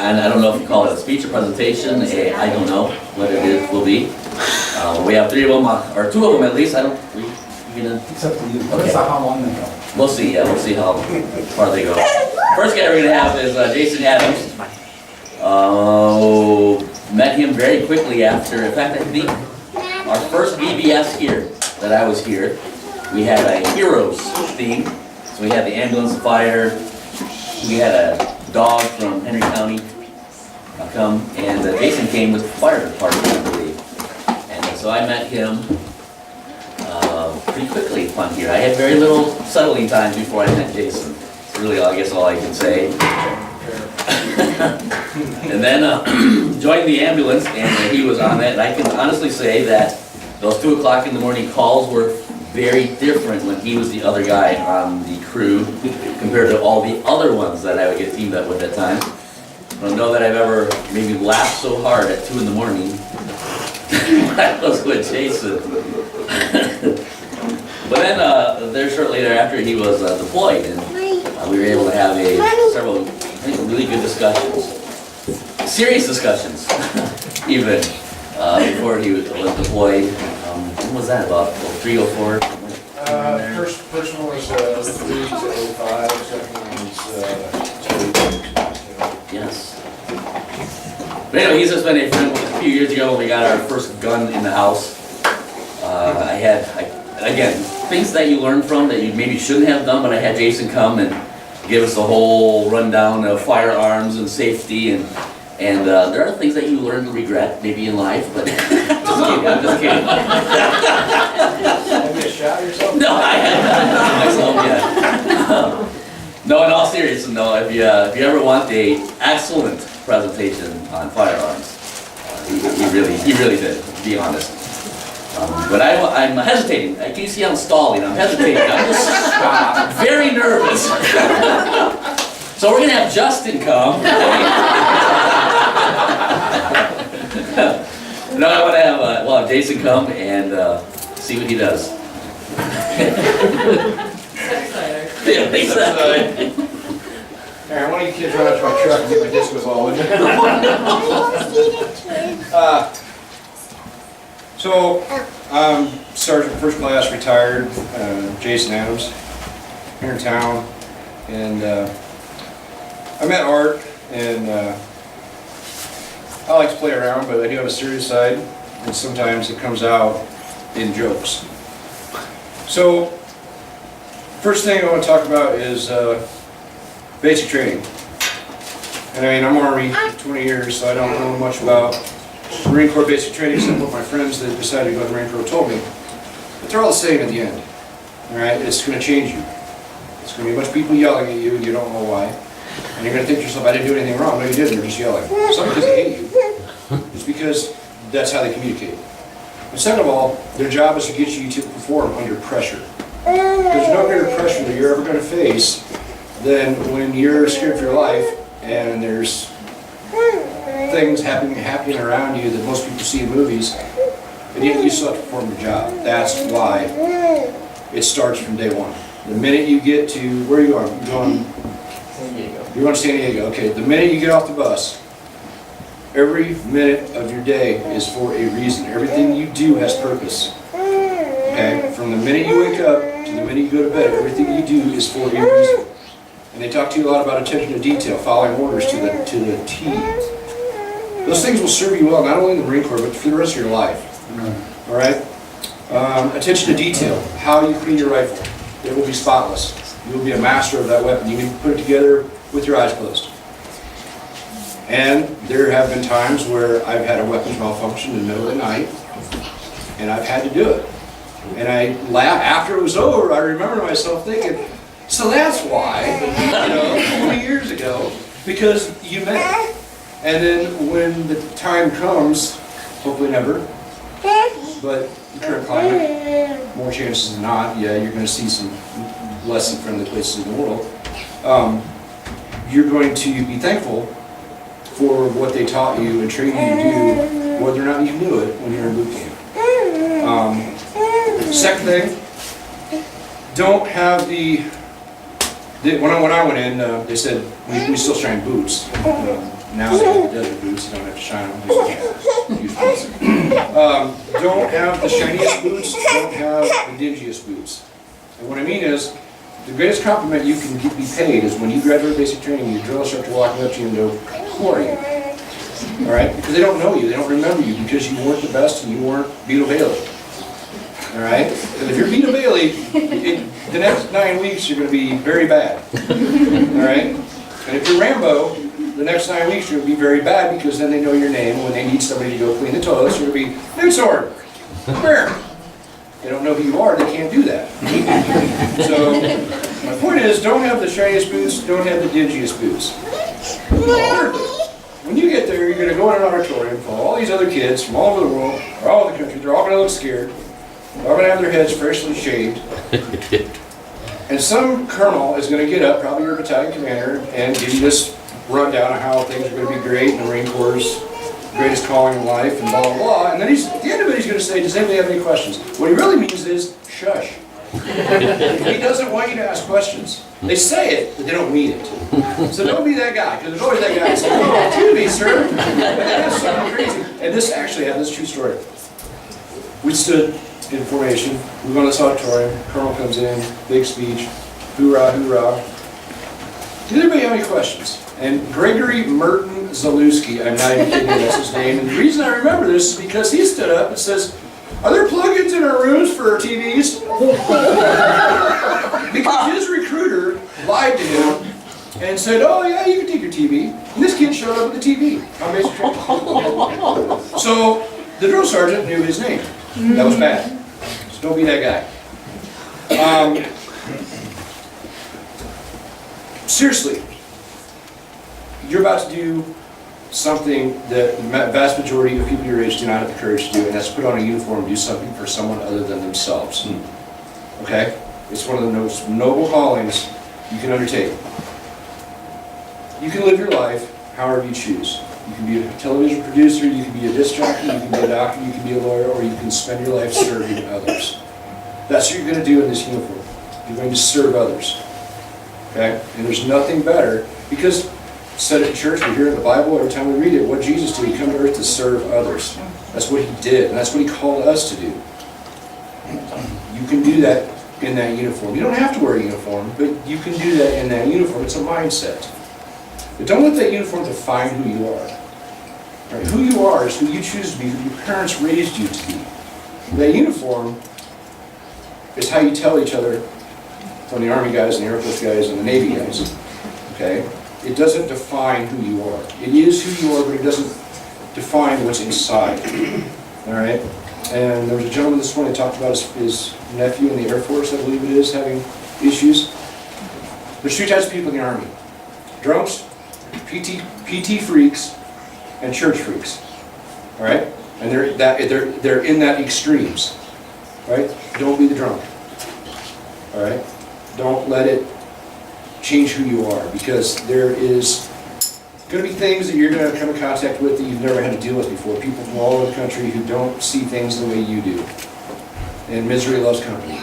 and I don't know if you call it a speech or presentation, I don't know what it is, will be. We have three of them, or two of them at least, I don't, you gonna? It's up to you. Okay. That's how long they go. We'll see, yeah, we'll see how far they go. First guy we're gonna have is Jason Adams. Met him very quickly after, in fact, I think our first VBS here, that I was here, we had a heroes theme. So we had the ambulance, fire, we had a dog from Henry County come, and Jason came with the fire department, I believe. And so I met him pretty quickly upon here. I had very little settling time before I met Jason. It's really, I guess, all I can say. And then joined the ambulance, and he was on that. And I can honestly say that those 2 o'clock in the morning calls were very different when he was the other guy on the crew compared to all the other ones that I would get teamed up with at times. I don't know that I've ever maybe laughed so hard at 2 in the morning when I was with Jason. But then there shortly thereafter he was deployed, and we were able to have several, I think, really good discussions, serious discussions, even before he was deployed. When was that, about 3 or 4? First one was 3 to 05, second one was Yes. But anyway, he's just been a friend. A few years ago when we got our first gun in the house, again, things that you learn from that you maybe shouldn't have done, but I had Jason come and give us a whole rundown of firearms and safety, and there are things that you learn to regret maybe in life, but just kidding, I'm just kidding. Have you shot yourself? No, I haven't myself yet. No, in all seriousness, no, if you ever want a excellent presentation on firearms, he really did, to be honest. But I'm hesitating. Can you see I'm stalling? I'm hesitating. I'm just very nervous. So we're gonna have Justin come. No, I want to have Jason come and see what he does. Yeah, exactly. Alright, one of you kids run up to my truck and get my discos all in. So, Sergeant First Class, retired, Jason Adams, here in town, and I met Art, and I like to play around, but I do have a serious side, and sometimes it comes out in jokes. So, first thing I want to talk about is basic training. And I mean, I'm Army 20 years, so I don't know much about Marine Corps basic training, except what my friends that decided to go to the Marine Corps told me. But they're all the same at the end. Alright, it's going to change you. It's going to be a bunch of people yelling at you and you don't know why. And you're going to think to yourself, I didn't do anything wrong. No, you didn't, they're just yelling. It's not because they hate you. It's because that's how they communicate. And second of all, their job is to get you to perform under pressure. There's no greater pressure that you're ever going to face than when you're scared for your life and there's things happening around you that most people see in movies, and yet you still have to perform your job. That's why it starts from day one. The minute you get to, where are you going? San Diego. You're going to San Diego, okay. The minute you get off the bus, every minute of your day is for a reason. Everything you do has purpose. Okay? From the minute you wake up to the minute you go to bed, everything you do is for a reason. And they talk to you a lot about attention to detail, following orders to the T. Those things will serve you well, not only in the Marine Corps, but for the rest of your life. All right? Attention to detail, how you clean your rifle. It will be spotless. You will be a master of that weapon. You can put it together with your eyes closed. And there have been times where I've had a weapons malfunction in the middle of the night, and I've had to do it. And I laugh after it was over. I remember myself thinking, so that's why, 20 years ago, because you met. And then when the time comes, hopefully never, but the current climate, more chances than not, yeah, you're going to see some less than friendly places in the world. You're going to be thankful for what they taught you and trained you to do, whether or not you knew it when you were in boot camp. Second thing, don't have when I went in, they said we still shine boots. Now they have the desert boots, you don't have to shine them. Use boots. Don't have the shiniest boots, don't have the dingiest boots. And what I mean is, the greatest compliment you can be paid is when you graduate basic training, your drill instructor walking up to you and go, who are you? All right? Because they don't know you, they don't remember you because you weren't the best and you weren't Beetle Bailey. All right? And if you're Beetle Bailey, the next 9 weeks you're going to be very bad. All right? And if you're Rambo, the next 9 weeks you're going to be very bad because then they know your name. And when they need somebody to go clean the toilets, you're going to be, New Sword, come here. They don't know who you are, they can't do that. So, my point is, don't have the shiniest boots, don't have the dingiest boots. Thirdly, when you get there, you're going to go in an auditorium full of all these other kids from all over the world, or all over the country, they're all going to look scared. They're all going to have their heads freshly shaved. And some colonel is going to get up, probably your battalion commander, and give you this rundown of how things are going to be great in the Marine Corps' greatest calling in life, and blah, blah, blah. And then at the end of it, he's going to say, does anybody have any questions? What he really means is, shush. He doesn't want you to ask questions. They say it, but they don't mean it. So don't be that guy, because there's always that guy saying, oh, excuse me, sir. And that's something crazy. And this actually happened, this is a true story. We stood in formation, we go in this auditorium, Colonel comes in, big speech, hoorah, hoorah. Did anybody have any questions? And Gregory Merton Zalewski, I'm not even kidding you, that's his name. And the reason I remember this is because he stood up and says, are there plugins in our rooms for our TVs? Because his recruiter lied to him and said, oh yeah, you can take your TV. And this kid showed up with the TV on basic training. So the drill sergeant knew his name. That was bad. So don't be that guy. Seriously. You're about to do something that the vast majority of people your age do not have the courage to do, and that's put on a uniform and do something for someone other than themselves. Okay? It's one of the most noble callings you can undertake. You can live your life however you choose. You can be a television producer, you can be a disc jockey, you can be a doctor, you can be a lawyer, or you can spend your life serving others. That's what you're going to do in this uniform. You're going to serve others. Okay? And there's nothing better, because said it in church, we hear it in the Bible, every time we read it, what Jesus did, he came to earth to serve others. That's what he did, and that's what he called us to do. You can do that in that uniform. You don't have to wear a uniform, but you can do that in that uniform. It's a mindset. But don't let that uniform define who you are. Right? Who you are is who you choose to be, who your parents raised you to be. That uniform is how you tell each other from the Army guys and the Air Force guys and the Navy guys. Okay? It doesn't define who you are. It is who you are, but it doesn't define what's inside. All right? And there was a gentleman this morning that talked about his nephew in the Air Force, I believe it is, having issues. There's three types of people in the Army. Drunks, PT freaks, and church freaks. All right? And they're in that extremes. Right? Don't be the drunk. All right? Don't let it change who you are, because there is going to be things that you're going to come in contact with that you've never had to deal with before. People from all over the country who don't see things the way you do. And misery loves company.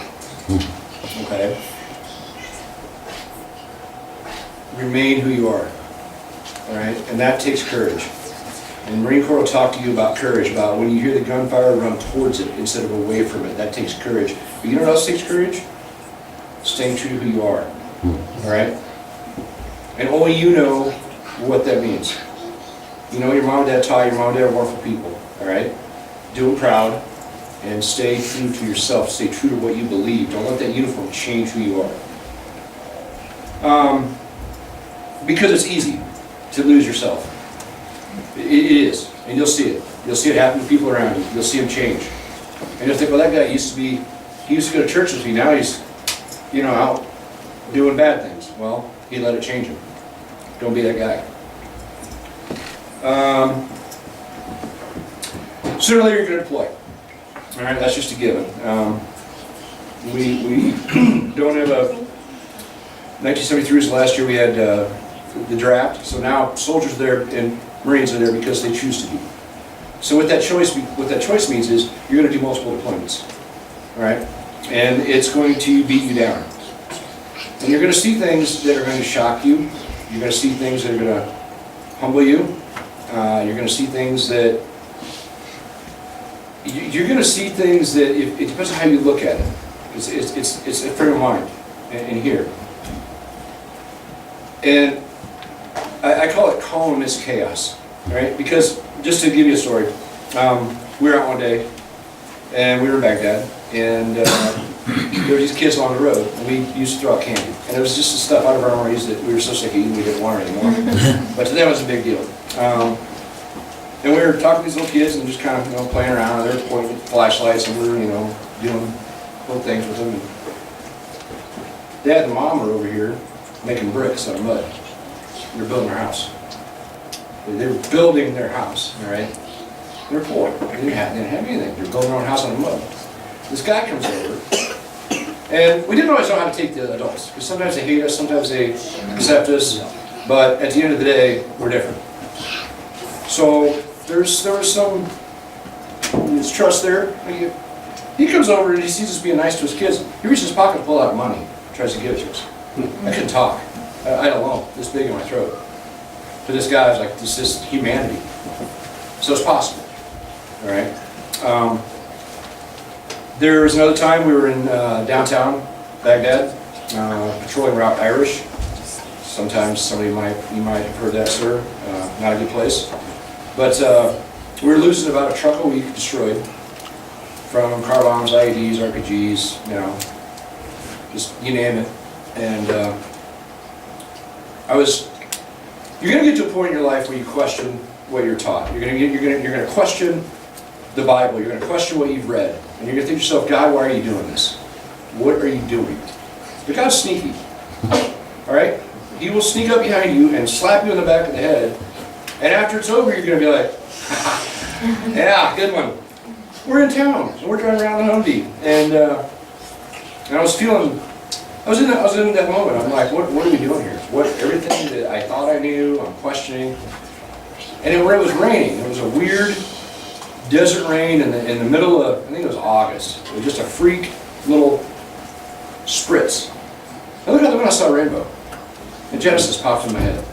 Okay? Remain who you are. All right? And that takes courage. And Marine Corps will talk to you about courage, about when you hear the gunfire, run towards it instead of away from it. That takes courage. But you know what else takes courage? Staying true to who you are. All right? And only you know what that means. You know your mom and dad taught you, your mom and dad are wonderful people. All right? Do them proud and stay true to yourself. Stay true to what you believe. Don't let that uniform change who you are. Because it's easy to lose yourself. It is. And you'll see it. You'll see it happen to people around you. You'll see them change. And you'll think, well, that guy he used to go to church with me. Now he's, out doing bad things. Well, he let it change him. Don't be that guy. Sooner or later you're going to deploy. All right, that's just a given. We don't have a... 1973 was the last year we had the draft, so now soldiers are there and Marines are there because they choose to be. So what that choice means is you're going to do multiple deployments. All right? And it's going to beat you down. And you're going to see things that are going to shock you. You're going to see things that are going to humble you. You're going to see things that you're going to see things that it depends on how you look at it. It's a frame of mind in here. And I call it calm is chaos, right? Because just to give you a story, we were out one day and we were in Baghdad, and there were these kids along the road, and we used to throw out candy. And it was just the stuff out of our armories that we were so sick of eating we didn't want it anymore. But to them it was a big deal. And we were talking to these little kids and just kind of playing around. They were pointing with flashlights and we were doing little things with them. And Dad and Mom were over here making bricks out of mud. They were building their house. They were building their house, all right? They were poor. They didn't have anything. They were building their own house on the mud. This guy comes over, and we didn't always know how to take the adults, because sometimes they hate us, sometimes they accept us, but at the end of the day, we're different. So there was some trust there. He comes over and he sees us being nice to his kids. He reaches his pocket to pull out money, tries to give it to us. I couldn't talk. I had a lump this big in my throat. But this guy was like, this is humanity. So it's possible, all right? There was another time we were in downtown Baghdad, patrolling Route Irish. Sometimes you might have heard that, sir. Not a good place. But we were losing about a truck a week destroyed from car bombs, IEDs, RPGs, just you name it. And you're going to get to a point in your life where you question what you're taught. You're going to question the Bible. You're going to question what you've read, and you're going to think to yourself, God, why are you doing this? What are you doing? But God's sneaky. All right? He will sneak up behind you and slap you in the back of the head, and after it's over, you're going to be like, yeah, good one. We're in town, so we're driving around the Humvee, and I was in that moment. I'm like, what are we doing here? Everything that I thought I knew, I'm questioning. And it was raining. It was a weird desert rain in the middle of, I think it was August. It was just a freak little spritz. I looked out the window, I saw a rainbow. And Genesis popped in my head.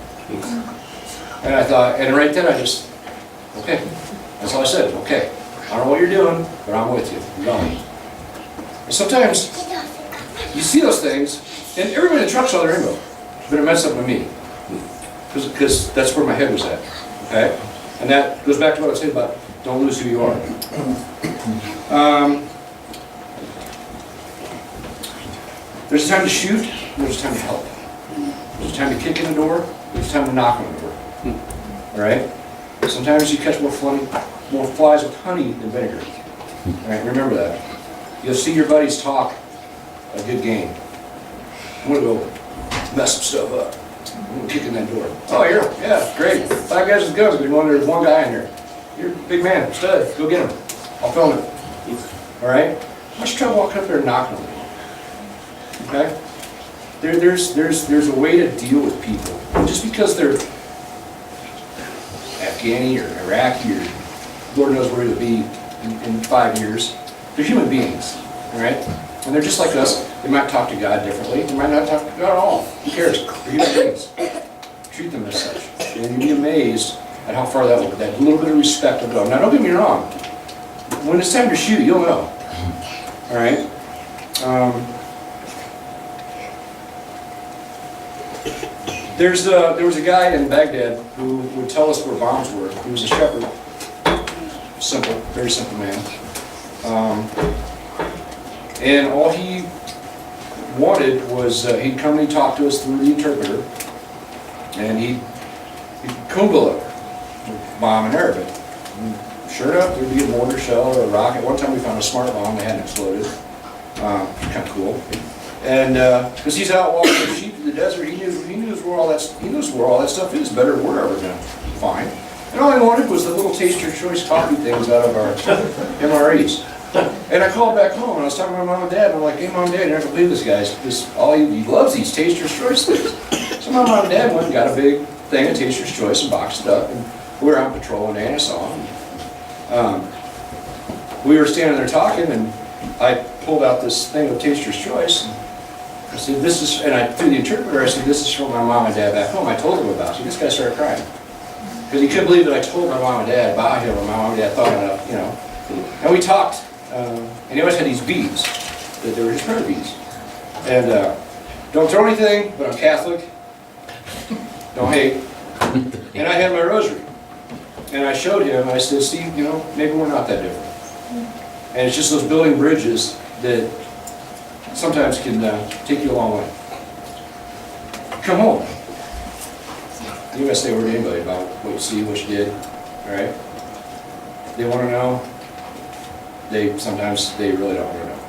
And I thought, and right then I just, okay. That's all I said, okay. I don't know what you're doing, but I'm with you. I'm going. And sometimes you see those things, and everybody in the truck saw the rainbow, but it meant something to me. Because that's where my head was at. Okay? And that goes back to what I was saying about don't lose who you are. There's a time to shoot, and there's a time to help. There's a time to kick in the door, there's a time to knock on the door. All right? Sometimes you catch more flies with honey than vinegar. All right? Remember that. You'll see your buddies talk a good game. I'm going to go mess some stuff up. I'm going to kick in that door. Oh, yeah, great. 5 guys with guns. There's one guy in there. You're a big man, stud. Go get him. I'll film it. All right? How much trouble walking up there and knocking on the door? Okay? There's a way to deal with people. And just because they're Afghani or Iraqi or Lord knows where they'll be in 5 years, they're human beings. All right? And they're just like us. They might talk to God differently. They might not talk to God at all. Who cares? They're human beings. Treat them as such. And you'll be amazed at how far that little bit of respect will go. Now, don't get me wrong. When it's time to shoot, you'll know. All right? There was a guy in Baghdad who would tell us where bombs were. He was a shepherd. Simple, very simple man. And all he wanted was, he'd come and he'd talk to us through the interpreter, and he'd kumbala, bomb in Arabic. And sure enough, there'd be a mortar shell or a rocket. One time we found a smart bomb that hadn't exploded. Kind of cool. And because he's out walking the sheep in the desert, he knows where all that stuff is better than we're ever going to find. And all I wanted was the little taste your choice coffee things out of our MREs. And I called back home and I was talking to my mom and dad, and I'm like, hey, Mom and Dad, you're not going to believe this guy's he loves these Taster's Choice things. So my mom and dad went and got a big thing of Taster's Choice and boxed it up, and we were on patrol one day and I saw him. We were standing there talking, and I pulled out this thing of Taster's Choice, and I said, through the interpreter, I said, this is from my mom and dad back home. I told them about you. This guy started crying. Because he couldn't believe that I told my mom and dad about him, and my mom and dad thought enough, you know. And we talked, and he always had these beads, that they were his prayer beads. And don't throw anything, but I'm Catholic. Don't hate. And I had my rosary. And I showed him, and I said, Steve, you know, maybe we're not that different. And it's just those building bridges that sometimes can take you a long way. Come home. You gotta say a word to anybody about what you see, what you did, all right? They wanna know. Sometimes they really don't wanna know.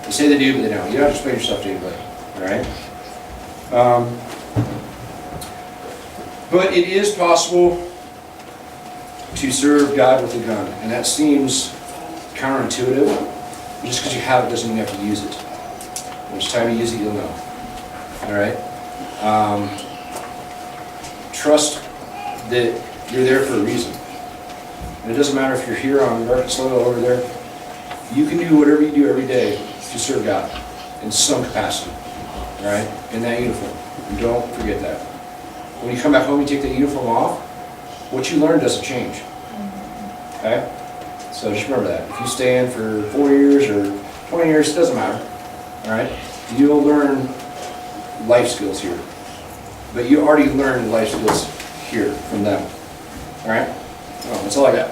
They say they do, but they don't. You don't have to explain yourself to anybody, all right? But it is possible to serve God with a gun, and that seems counterintuitive. Just because you have it doesn't mean you have to use it. When it's time to use it, you'll know. All right? Trust that you're there for a reason. And it doesn't matter if you're here on American soil or over there. You can do whatever you do every day to serve God in some capacity. All right? In that uniform. And don't forget that. When you come back home, you take that uniform off, what you learn doesn't change. Okay? So just remember that. If you stay in for 4 years or 20 years, it doesn't matter. All right? You'll learn life skills here. But you already learned life skills here from them. All right? Oh, that's all I got.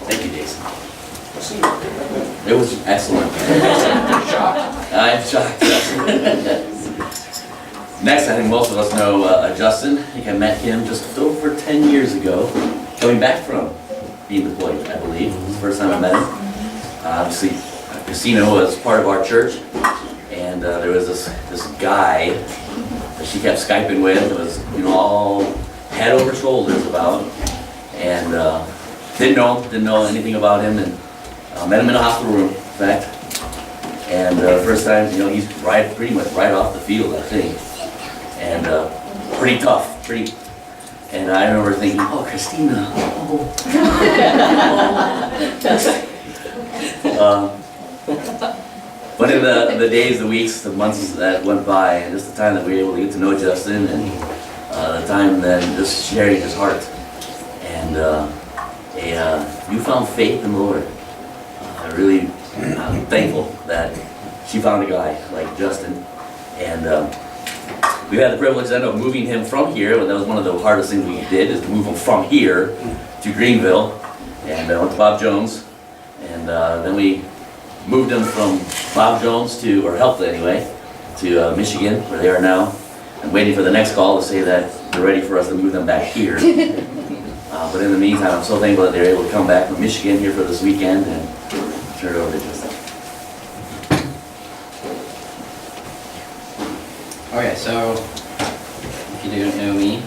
Thank you, Jason. It was excellent. I'm shocked. Next, I think most of us know Justin. I think I met him just over 10 years ago, coming back from being deployed, I believe. It was the first time I met him. Obviously, Christina was part of our church, and there was this guy that she kept Skyping with. It was, you know, all head over shoulders about, and didn't know anything about him, and met him in a hospital room, in fact. And first time, you know, he's pretty much right off the field, I think, and pretty tough, And I remember thinking, oh, Christina, But in the days, the weeks, the months that went by, and just the time that we were able to get to know Justin, and the time then just sharing his heart, and a newfound faith in the Lord. Really thankful that she found a guy like Justin, and we had the privilege then of moving him from here. That was one of the hardest things we did, is to move him from here to Greenville, and went to Bob Jones, and then we moved them from Bob Jones to, or helped anyway, to Michigan, where they are now. I'm waiting for the next call to say that they're ready for us to move them back here. But in the meantime, I'm so thankful that they were able to come back from Michigan here for this weekend, and turn it over to Justin. Okay, so if you don't know me,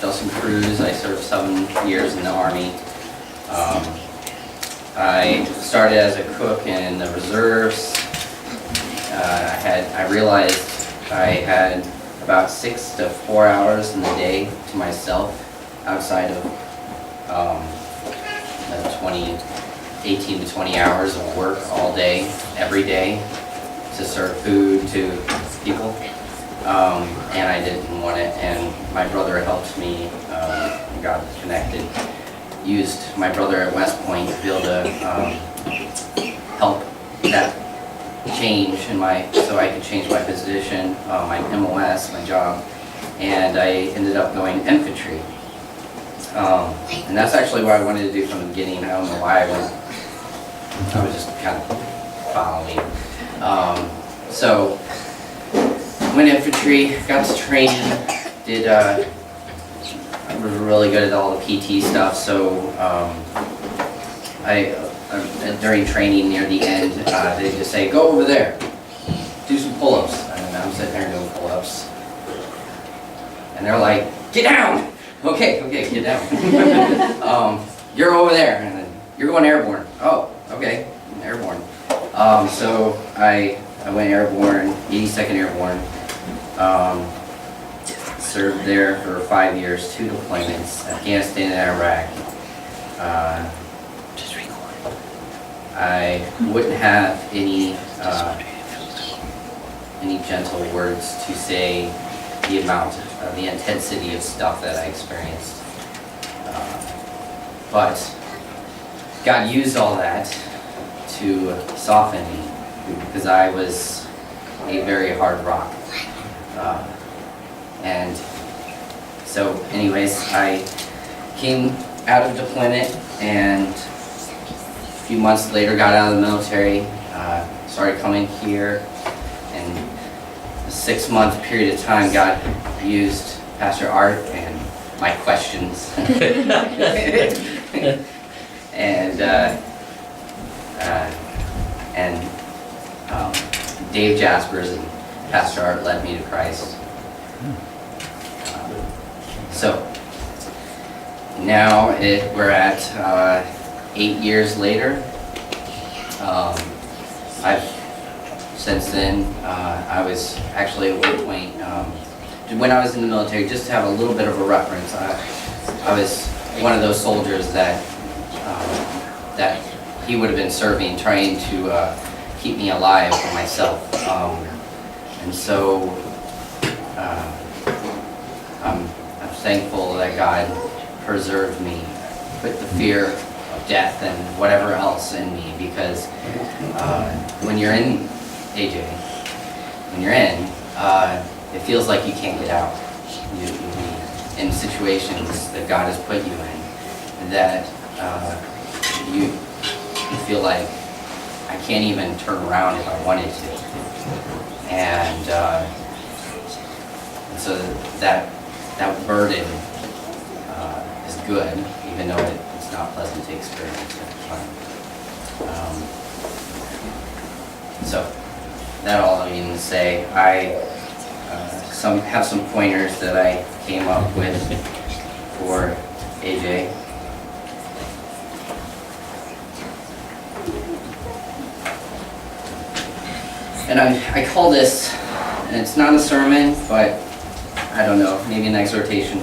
Justin Cruz. I served 7 years in the Army. I started as a cook in the reserves. I realized I had about 6 to 4 hours in the day to myself outside of the 18 to 20 hours of work all day, every day, to serve food to people. And I didn't want it, and my brother helped me, got connected. Used my brother at West Point to be able to help that change in so I could change my position, my MOS, my job, and I ended up going infantry. And that's actually what I wanted to do from the beginning. I don't know why I went. I was just kind of following. So went infantry, got to train, I was really good at all the PT stuff, so during training near the end, they just say, go over there, do some pull-ups. And I'm sitting there doing pull-ups. And they're like, get down! Okay, get down. You're over there, and then you're going airborne. Oh, okay, airborne. So I went airborne, 82nd Airborne. Served there for 5 years, 2 deployments, Afghanistan and Iraq. I wouldn't have any any gentle words to say the amount, the intensity of stuff that I experienced. But God used all that to soften me, because I was a very hard rock. And so anyways, I came out of deployment, and a few months later got out of the military, started coming here, and a 6-month period of time God used Pastor Art and my questions and Dave Jaspers and Pastor Art led me to Christ. So now we're at 8 years later. Since then, I was actually at one point, when I was in the military, just to have a little bit of a reference, I was one of those soldiers that he would have been serving, trying to keep me alive for myself. And so I'm thankful that God preserved me, put the fear of death and whatever else in me, because when you're in AJ, it feels like you can't get out. You'll be in situations that God has put you in that you feel like I can't even turn around if I wanted to. And so that burden is good, even though it's not pleasant to experience at the time. So that all I mean to say, I have some pointers that I came up with for AJ. And I call this, and it's not a sermon, but I don't know, maybe an exhortation.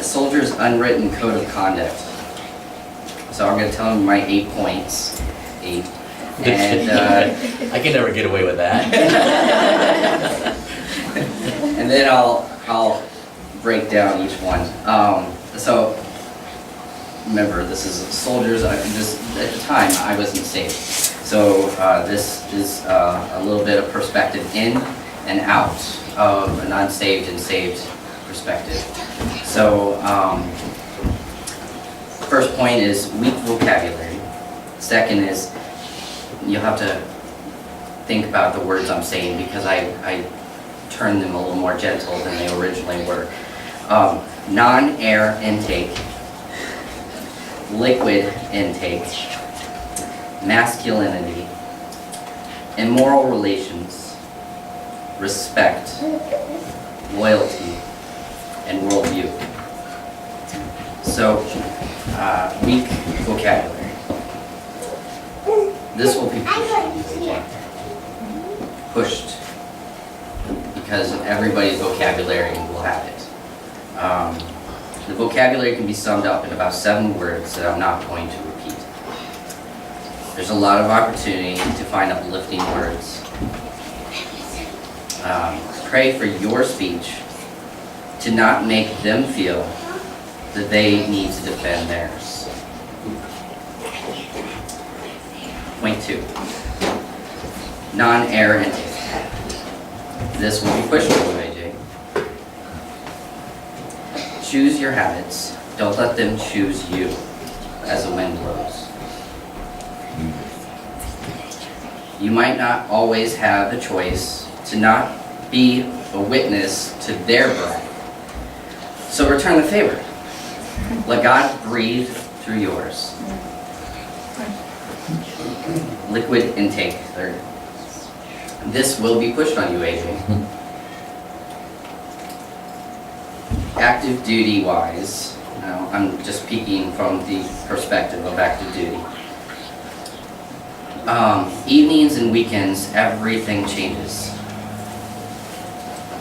Soldier's Unwritten Code of Conduct. So I'm going to tell him my 8 points. 8. And I can never get away with that. and then I'll break down each one. So remember, this is soldiers. At the time, I wasn't saved. So this is a little bit of perspective in and out of an unsaved and saved perspective. So first point is weak vocabulary. Second is you'll have to think about the words I'm saying, because I turned them a little more gentle than they originally were. Non-air intake, liquid intake, masculinity, immoral relations, respect, loyalty, and worldview. So, weak vocabulary. This will be pushed because everybody's vocabulary will have it. The vocabulary can be summed up in about 7 words that I'm not going to repeat. There's a lot of opportunity to find uplifting words. Pray for your speech to not make them feel that they need to defend theirs. Point 2. Non-air intake. This will be pushed on you, AJ. Choose your habits. Don't let them choose you as the wind blows. You might not always have the choice to not be a witness to their bride. So return the favor. Let God breathe through yours. Liquid intake, third. This will be pushed on you, AJ. Active duty wise, now I'm just speaking from the perspective of active duty. Evenings and weekends, everything changes.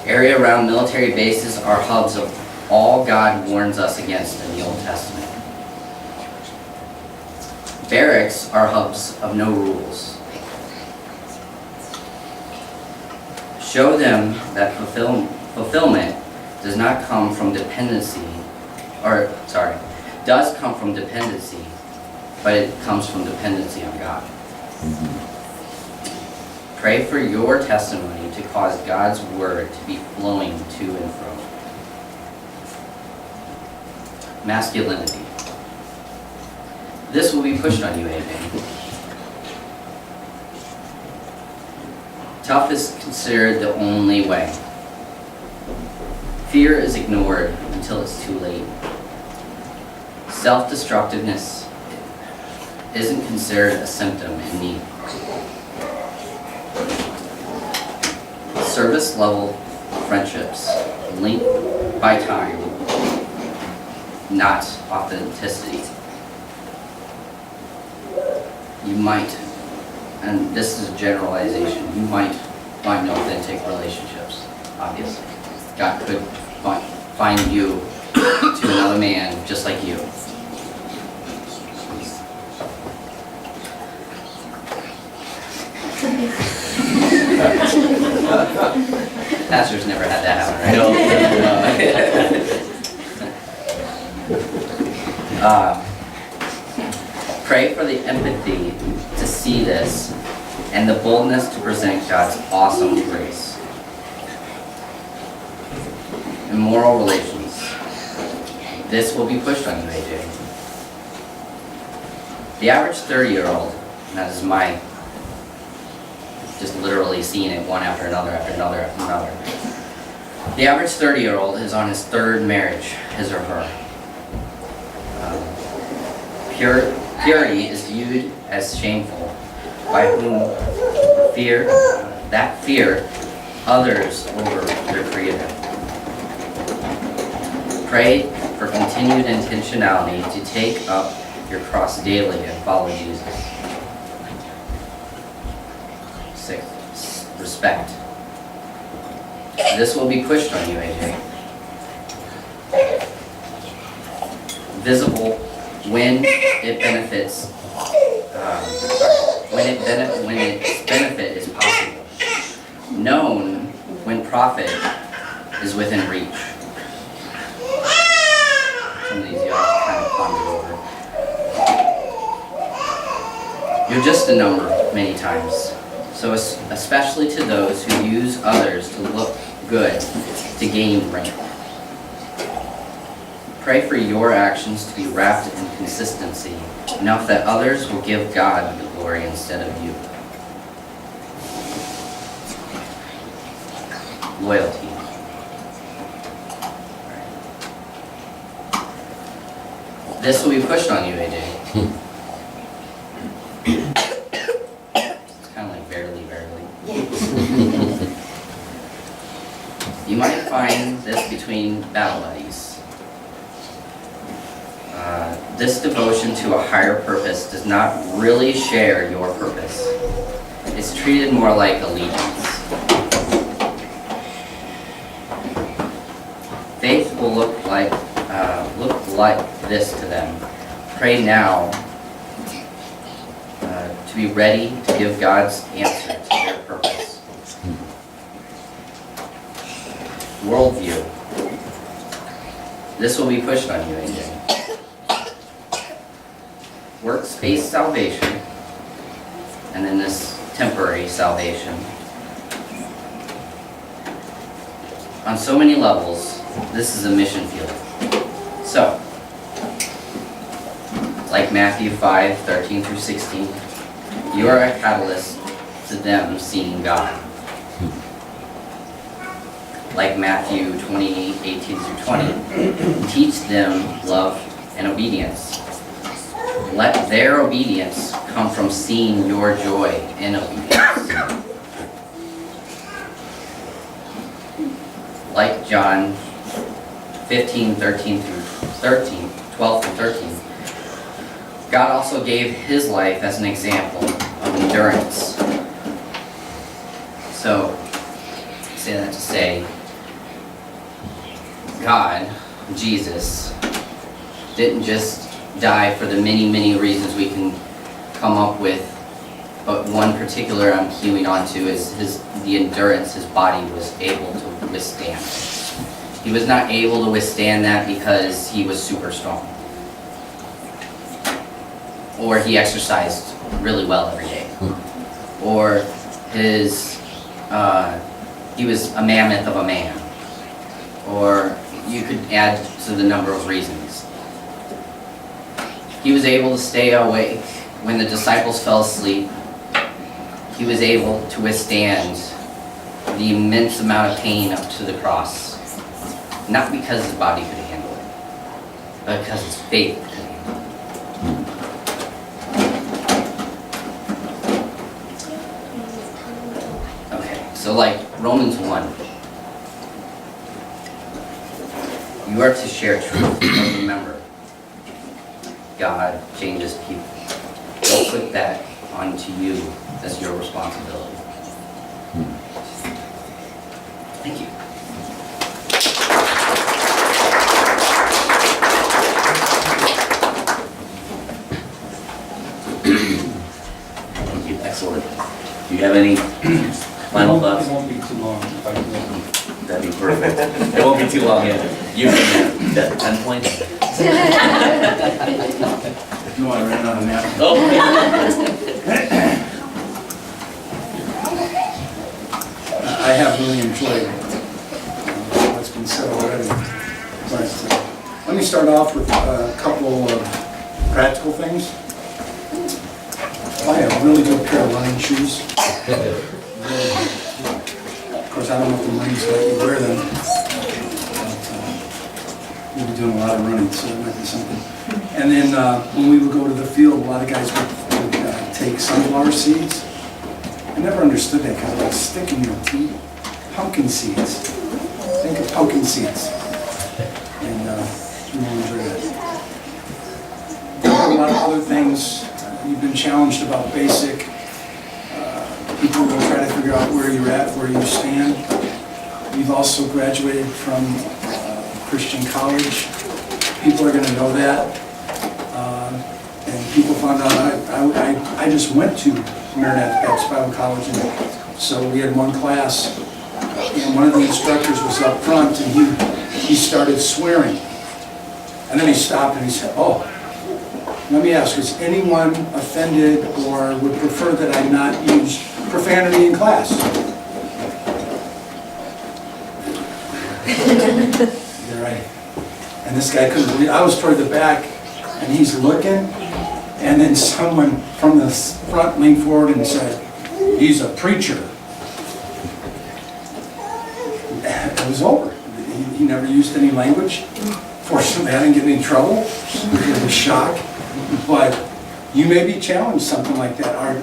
Area around military bases are hubs of all God warns us against in the Old Testament. Barracks are hubs of no rules. Show them that fulfillment does not come from dependency, does come from dependency, but it comes from dependency on God. Pray for your testimony to cause God's word to be flowing to and fro. Masculinity. This will be pushed on you, AJ. Tough is considered the only way. Fear is ignored until it's too late. Self-destructiveness isn't considered a symptom in need. Service-level friendships linked by time, not authenticity. You might, and this is a generalization, you might find authentic relationships, obviously. God could find you to another man just like you. Pastor's never had that happen, right? Pray for the empathy to see this and the boldness to present God's awesome grace. Immoral relations. This will be pushed on you, AJ. The average 30-year-old, and that is my just literally seeing it one after another, after another, after another. The average 30-year-old is on his third marriage, his or her. Purity is viewed as shameful, by whom fear others over their Creator. Pray for continued intentionality to take up your cross daily and follow Jesus. 6. Respect. This will be pushed on you, AJ. Visible when it benefits, when its benefit is possible. Known when profit is within reach. Some of these you have to kind of ponder over. You're just a number many times. So especially to those who use others to look good, to gain rank. Pray for your actions to be wrapped in consistency, enough that others will give God the glory instead of you. Loyalty. This will be pushed on you, AJ. It's kind of like barely. You might find this between battle buddies. This devotion to a higher purpose does not really share your purpose. It's treated more like allegiance. Faith will look like this to them. Pray now to be ready to give God's answer to their purpose. Worldview. This will be pushed on you, AJ. Works-based salvation, and then this temporary salvation. On so many levels, this is a mission field. So, like Matthew 5:13 through 16, you are a catalyst to them seeing God. Like Matthew 28:18 through 20, teach them love and obedience. Let their obedience come from seeing your joy in obedience. Like John 15:13 through 13, 12 through 13, God also gave his life as an example of endurance. So, I say that to say, God, Jesus, didn't just die for the many, many reasons we can come up with but one particular I'm keying onto is the endurance his body was able to withstand. He was not able to withstand that because he was super strong, or he exercised really well every day, or he was a mammoth of a man, or you could add to the number of reasons. He was able to stay awake when the disciples fell asleep. He was able to withstand the immense amount of pain up to the cross, not because his body could handle it, but because his faith could handle it. Okay, so like Romans 1, you are to share truth, but remember, God changes people. Don't put that onto you as your responsibility. Thank you. Thank you, excellent. Do you have any final thoughts? It won't be too long if I can. That'd be perfect. It won't be too long yet. You can, that 10 points? If you want to run out of napkins. Oh. I have really enjoyed what's been said already. But let me start off with a couple of practical things. I have a really good pair of running shoes. Of course, I don't know if the Marines let you wear them. But, you'll be doing a lot of running, so it might be something. And then when we would go to the field, a lot of guys would take sunflower seeds. I never understood that because like sticking your teeth. Pumpkin seeds. Think of pumpkin seeds. And you will enjoy that. There are a lot of other things. You've been challenged about basic. People will try to figure out where you're at, where you stand. You've also graduated from Christian college. People are going to know that. And people found out I just went to Maranatha Baptist Bible College, and so we had one class, and one of the instructors was up front, and he started swearing. And then he stopped and he said, "Oh, let me ask, is anyone offended or would prefer that I not use profanity in class?" You're right. And this guy couldn't believe, I was toward the back, and he's looking, and then someone from the front leaned forward and said, "He's a preacher." It was over. He never used any language. Fortunately, I didn't get in any trouble. It was a shock. But you may be challenged something like that.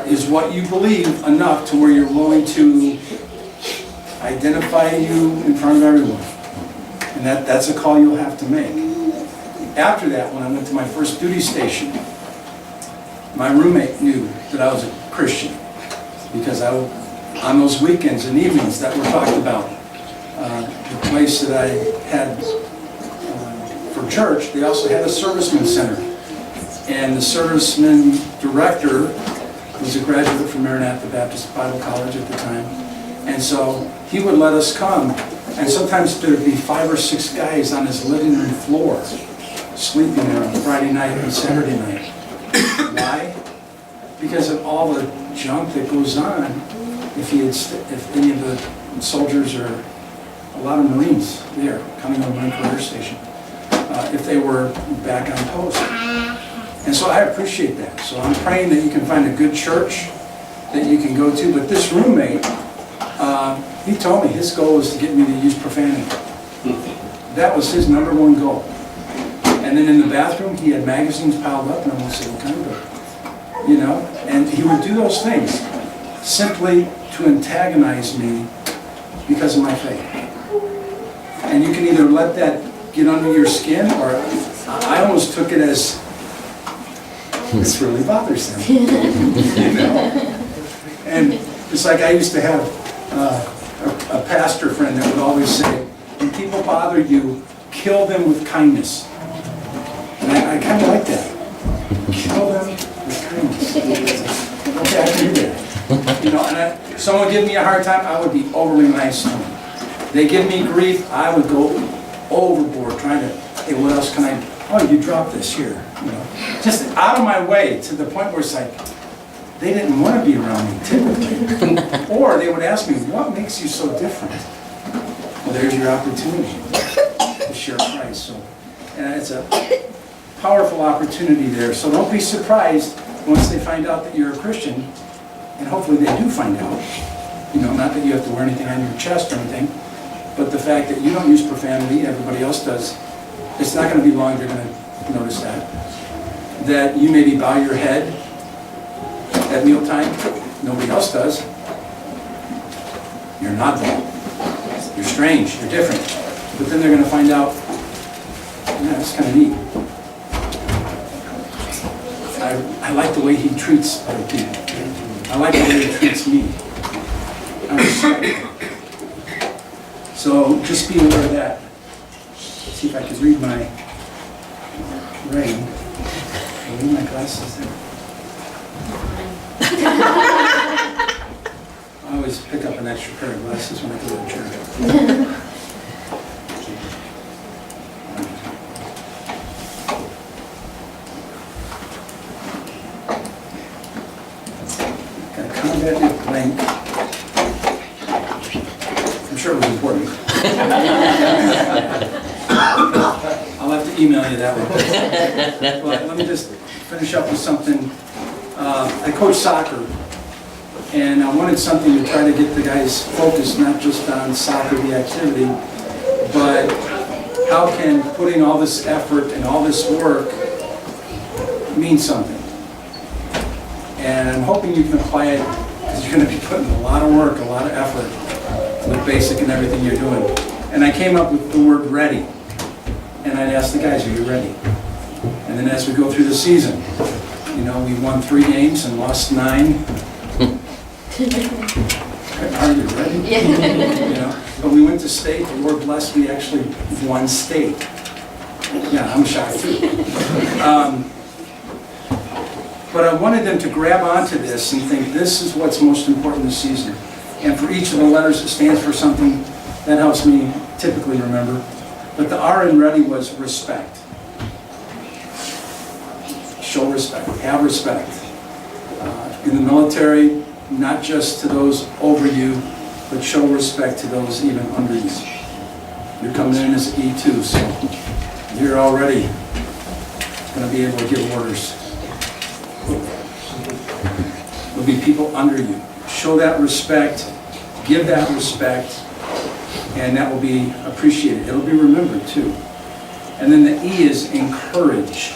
Is what you believe enough to where you're willing to identify you in front of everyone? And that's a call you'll have to make. After that, when I went to my first duty station, my roommate knew that I was a Christian because on those weekends and evenings that were talked about, the place that I had for church, they also had a serviceman center. And the serviceman director was a graduate from Maranatha Baptist Bible College at the time. And so he would let us come, and sometimes there would be 5 or 6 guys on his living room floor sleeping there on Friday night and Saturday night. Why? Because of all the junk that goes on if any of the soldiers or a lot of Marines there coming on Marine Corps Air Station, if they were back on post. And so I appreciate that. So I'm praying that you can find a good church that you can go to. But this roommate, he told me his goal was to get me to use profanity. That was his #1 goal. And then in the bathroom, he had magazines piled up, and I'm going to say, what kind of, and he would do those things simply to antagonize me because of my faith. And you can either let that get under your skin, or I almost took it as, this really bothers him. And it's like I used to have a pastor friend that would always say, when people bother you, kill them with kindness. And I kind of like that. Kill them with kindness. Okay, I can do that. You know, and someone give me a hard time, I would be overly nice to them. They give me grief, I would go overboard trying to, hey, what else can I, oh, you dropped this here, you know. Just out of my way to the point where it's like, they didn't want to be around me typically. Or they would ask me, what makes you so different? Well, there's your opportunity to share Christ. So, and it's a powerful opportunity there. So don't be surprised once they find out that you're a Christian, and hopefully they do find out. You know, not that you have to wear anything on your chest or anything, but the fact that you don't use profanity, everybody else does, it's not going to be long they're going to notice that. That you maybe bow your head at mealtime, nobody else does. You're not that. You're strange, you're different. But then they're going to find out, yeah, it's kind of neat. I like the way he treats other people. I like the way he treats me. I respect him. So just be aware of that. Let's see if I can read my writing. I leave my glasses there. I always pick up an extra pair of glasses when I go to church. Got a combat link. I'm sure it was important. I'll have to email you that one. But let me just finish up with something. I coach soccer, and I wanted something to try to get the guys focused, not just on soccer, the activity, but how can putting all this effort and all this work mean something? And I'm hoping you can apply it, because you're going to be putting a lot of work, a lot of effort with basic and everything you're doing. And I came up with the word ready. And I'd ask the guys, are you ready? And then as we go through the season, you know, we won 3 games and lost 9. Are you ready? You know, but we went to state, the Lord blessed, we actually won state. Yeah, I'm shocked too. But I wanted them to grab onto this and think this is what's most important this season. And for each of the letters it stands for something that helps me typically remember. But the R in ready was respect. Show respect, have respect. In the military, not just to those over you, but show respect to those even under you. You're coming in as E2, so you're already going to be able to give orders. There'll be people under you. Show that respect, give that respect, and that will be appreciated. It'll be remembered too. And then the E is encourage.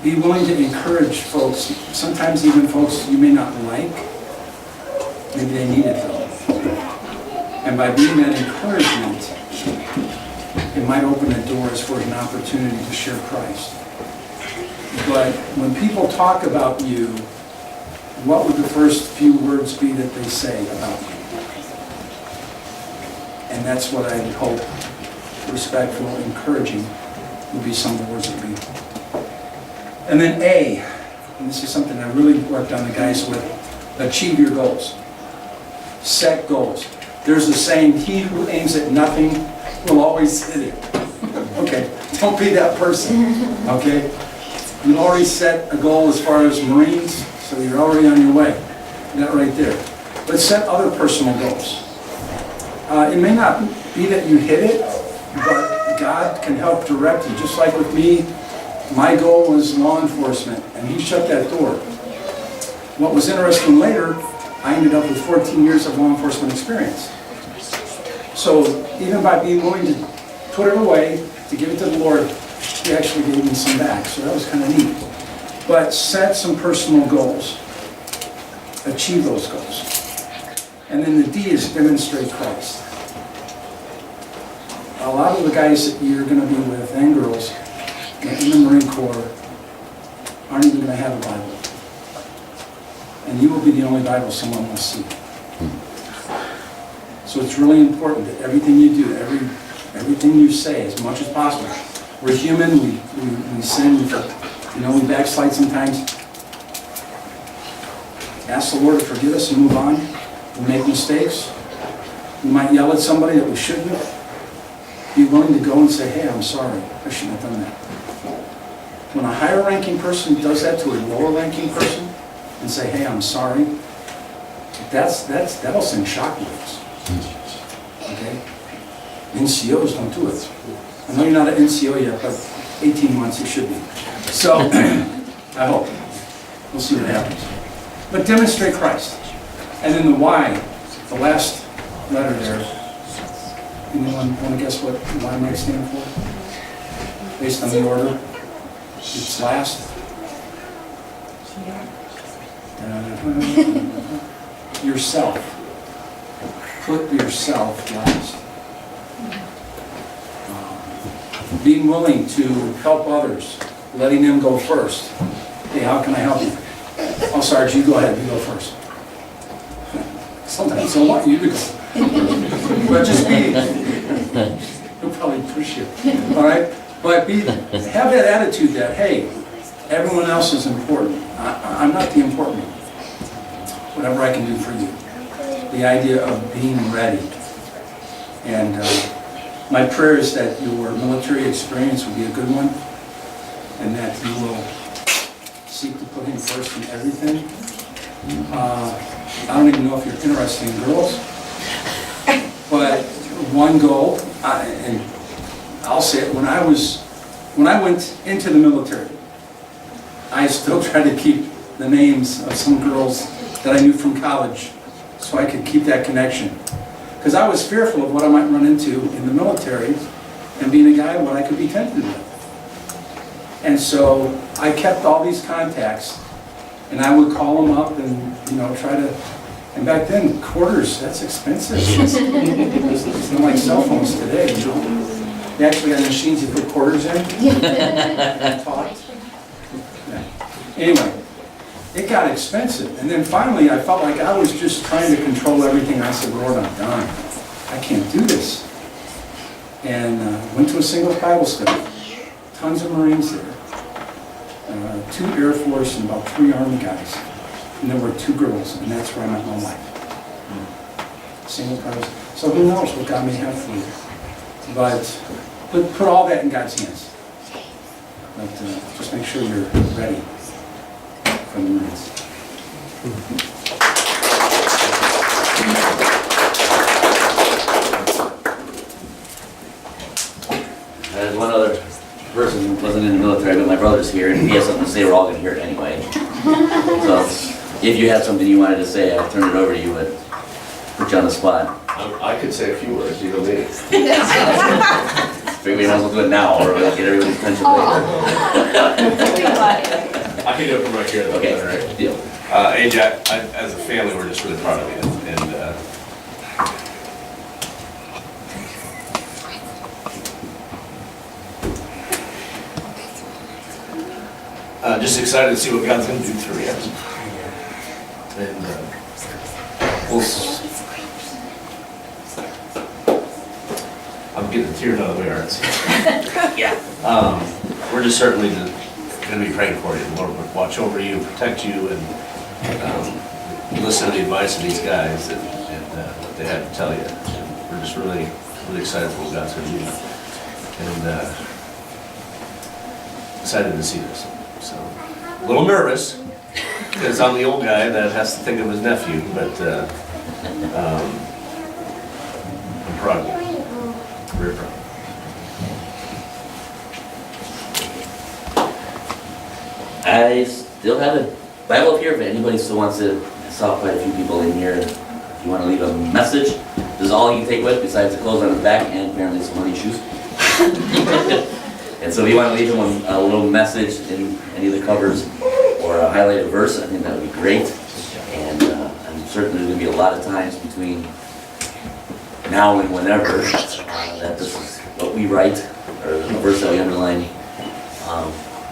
Be willing to encourage folks, sometimes even folks you may not like. Maybe they need it though. And by being that encouragement, it might open a door as far as an opportunity to share Christ. But when people talk about you, what would the first few words be that they say about you? And that's what I would hope respectful, encouraging would be some of the words that would be. And then A, and this is something I really worked on the guys with, achieve your goals. Set goals. There's a saying, he who aims at nothing will always hit it. Okay, don't be that person, okay? You already set a goal as far as Marines, so you're already on your way. That right there. But set other personal goals. It may not be that you hit it, but God can help direct you. Just like with me, my goal was law enforcement, and he shut that door. What was interesting later, I ended up with 14 years of law enforcement experience. So even by being willing to put it away, to give it to the Lord, he actually gave me some back. So that was kind of neat. But set some personal goals. Achieve those goals. And then the D is demonstrate Christ. A lot of the guys that you're going to be with, and girls, in the Marine Corps, aren't even going to have a Bible. And you will be the only Bible someone will see. So it's really important that everything you do, everything you say, as much as possible. We're human, we sin, we backslide sometimes. ask the Lord to forgive us and move on. We make mistakes. We might yell at somebody that we shouldn't have. Be willing to go and say, hey, I'm sorry, I shouldn't have done that. When a higher ranking person does that to a lower ranking person and say, hey, I'm sorry, that'll send shockwaves. Okay? NCOs don't do it. I know you're not an NCO yet, but 18 months it should be. So, I hope. We'll see what happens. But demonstrate Christ. And then the why, the last letter there, anyone want to guess what Y might stand for? Based on the order? It's last. Yourself. Put yourself last. Being willing to help others, letting them go first. Hey, how can I help you? Oh, Sarge, you go ahead, you go first. Sometimes I want you to go. But just be, you'll probably appreciate it. All right? But have that attitude that, hey, everyone else is important. I'm not the important one. Whatever I can do for you. The idea of being ready. And my prayer is that your military experience will be a good one, and that you will seek to put him first in everything. I don't even know if you're interested in girls, but one goal, and I'll say it, when I went into the military, I still tried to keep the names of some girls that I knew from college so I could keep that connection. Because I was fearful of what I might run into in the military and being a guy, what I could be tempted with. And so I kept all these contacts, and I would call them up and, you know, try to, and back then, quarters, that's expensive. It's not like cell phones today, you know. They actually had machines you put quarters in. Talk. Yeah. Anyway, it got expensive. And then finally, I felt like I was just trying to control everything. I said, Lord, I'm done. I can't do this. And went to a single Bible study. Tons of Marines there. 2 Air Force and about 3 Army guys. And there were 2 girls, and that's where I met my wife. Single Bible. So who knows what God may have for you. But put all that in God's hands. But just make sure you're ready for the Marines. There's one other person who wasn't in the military, but my brother's here, and if he has something to say, we're all going to hear it anyway. So if you had something you wanted to say, I'll turn it over to you, but put you on the spot. I could say a few words, you know me. Maybe we might as well do it now, or we'll get everybody's attention later. I can do it from right here, though. Okay, All right. deal. Hey, Jack, as a family, we're just really proud of you, and just excited to see what God's going to do through you. And I'm getting a tear out of the arts. Yeah. We're just certainly going to be praying for you. Lord would watch over you, protect you, and listen to the advice of these guys and what they have to tell you. And we're just really, really excited for what God's going to do. And excited to see this. So, a little nervous, because I'm the old guy that has to think of his nephew, but I'm proud of you. Very proud. I still have a Bible up here if anybody still wants to. I saw quite a few people in here. If you want to leave a message, this is all you can take with besides the clothes on the back and apparently some money shoes. And so if you want to leave them a little message in any of the covers or a highlighted verse, I think that would be great. And I'm certain there's going to be a lot of times between now and whenever that this is what we write or the verse that we underline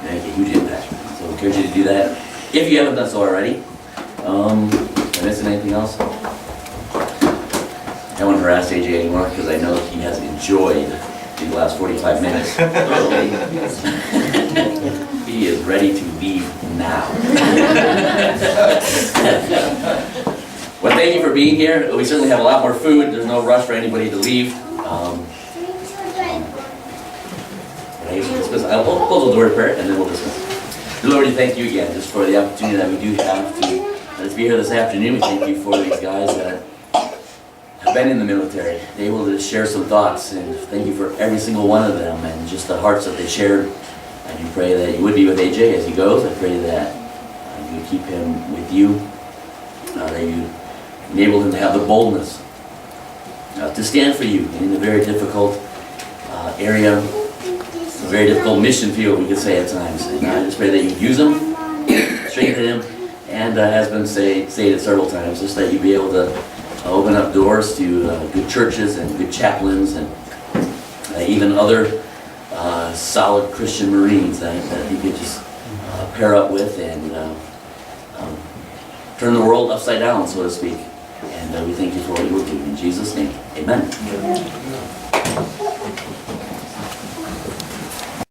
make a huge impact. So I encourage you to do that if you haven't done so already. Am I missing anything else? I won't harass AJ anymore because I know he has enjoyed the last 45 minutes. he is ready to leave now. Well, thank you for being here. We certainly have a lot more food. There's no rush for anybody to leave. I'll close the door to prayer and then we'll dismiss. Lord, we thank you again just for the opportunity that we do have to let us be here this afternoon. We thank you for these guys that have been in the military, able to share some thoughts, and thank you for every single one of them and just the hearts that they shared. I do pray that you would be with AJ as he goes. I pray that you would keep him with you, that you enable him to have the boldness to stand for you in a very difficult area, a very difficult mission field, we could say at times. And I just pray that you use him, strengthen him, and has been stated several times, just that you be able to open up doors to good churches and good chaplains and even other solid Christian Marines that you could just pair up with and turn the world upside down, so to speak. And we thank you for what you will do. In Jesus' name, amen.